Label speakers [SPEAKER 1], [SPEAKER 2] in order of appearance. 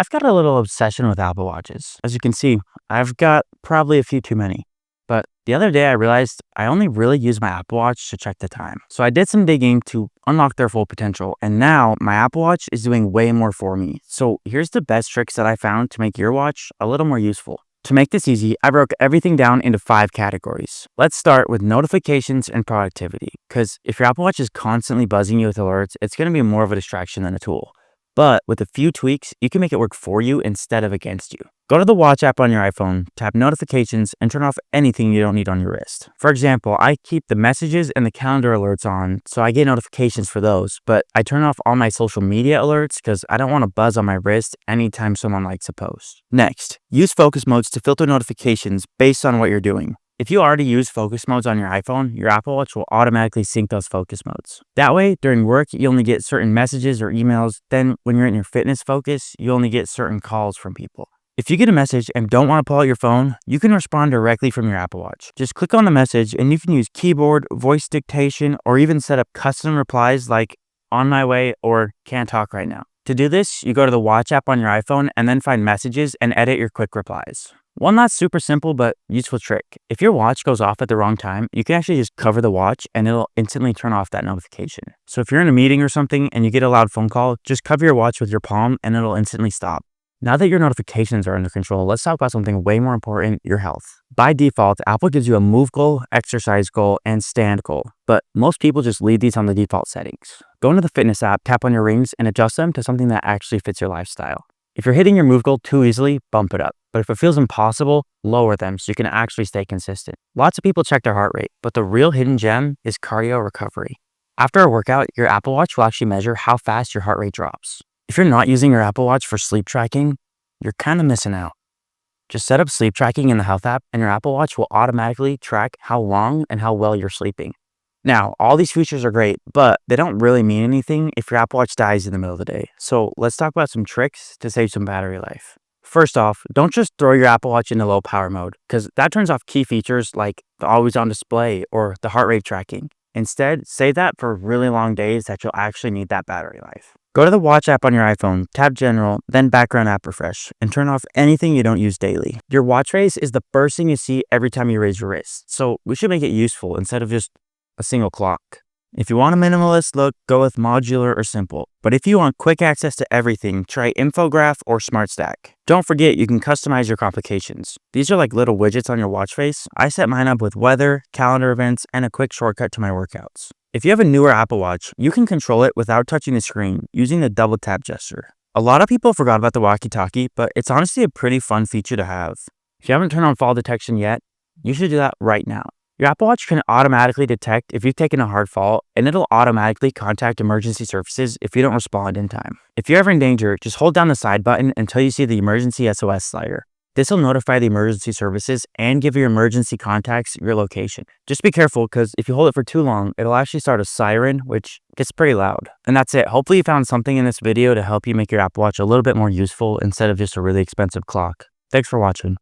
[SPEAKER 1] I've got a little obsession with Apple Watches. As you can see, I've got probably a few too many. But the other day I realized I only really use my Apple Watch to check the time. So I did some digging to unlock their full potential, and now my Apple Watch is doing way more for me. So here's the best tricks that I found to make your watch a little more useful. To make this easy, I broke everything down into 5 categories. Let's start with notifications and productivity, because if your Apple Watch is constantly buzzing you with alerts, it's going to be more of a distraction than a tool. But with a few tweaks, you can make it work for you instead of against you. Go to the Watch app on your iPhone, tap Notifications, and turn off anything you don't need on your wrist. For example, I keep the messages and the calendar alerts on, so I get notifications for those, but I turn off all my social media alerts because I don't want to buzz on my wrist anytime someone likes a post. Next, use focus modes to filter notifications based on what you're doing. If you already use focus modes on your iPhone, your Apple Watch will automatically sync those focus modes. That way, during work, you only get certain messages or emails. Then when you're in your fitness focus, you only get certain calls from people. If you get a message and don't want to pull out your phone, you can respond directly from your Apple Watch. Just click on the message and you can use keyboard, voice dictation, or even set up custom replies like "on my way" or "can't talk right now." To do this, you go to the Watch app on your iPhone and then find messages and edit your quick replies. One not super simple but useful trick. If your watch goes off at the wrong time, you can actually just cover the watch and it'll instantly turn off that notification. So if you're in a meeting or something and you get a loud phone call, just cover your watch with your palm and it'll instantly stop. Now that your notifications are under control, let's talk about something way more important, your health. By default, Apple gives you a move goal, exercise goal, and stand goal, but most people just leave these on the default settings. Go into the fitness app, tap on your rings, and adjust them to something that actually fits your lifestyle. If you're hitting your move goal too easily, bump it up. But if it feels impossible, lower them so you can actually stay consistent. Lots of people check their heart rate, but the real hidden gem is cardio recovery. After a workout, your Apple Watch will actually measure how fast your heart rate drops. If you're not using your Apple Watch for sleep tracking, you're kind of missing out. Just set up sleep tracking in the Health app and your Apple Watch will automatically track how long and how well you're sleeping. Now, all these features are great, but they don't really mean anything if your Apple Watch dies in the middle of the day. So let's talk about some tricks to save some battery life. First off, don't just throw your Apple Watch into low power mode, because that turns off key features like the always on display or the heart rate tracking. Instead, save that for really long days that you'll actually need that battery life. Go to the Watch app on your iPhone, tap General, then Background App Refresh, and turn off anything you don't use daily. Your watch face is the first thing you see every time you raise your wrist, so we should make it useful instead of just a single clock. If you want a minimalist look, go with modular or simple. But if you want quick access to everything, try Infograph or Smart Stack. Don't forget, you can customize your complications. These are like little widgets on your watch face. I set mine up with weather, calendar events, and a quick shortcut to my workouts. If you have a newer Apple Watch, you can control it without touching the screen using the double tap gesture. A lot of people forgot about the walkie-talkie, but it's honestly a pretty fun feature to have. If you haven't turned on fall detection yet, you should do that right now. Your Apple Watch can automatically detect if you've taken a hard fall, and it'll automatically contact emergency services if you don't respond in time. If you're ever in danger, just hold down the side button until you see the emergency SOS slider. This will notify the emergency services and give your emergency contacts your location. Just be careful, because if you hold it for too long, it'll actually start a siren, which gets pretty loud. And that's it. Hopefully you found something in this video to help you make your Apple Watch a little bit more useful instead of just a really expensive clock. Thanks for watching.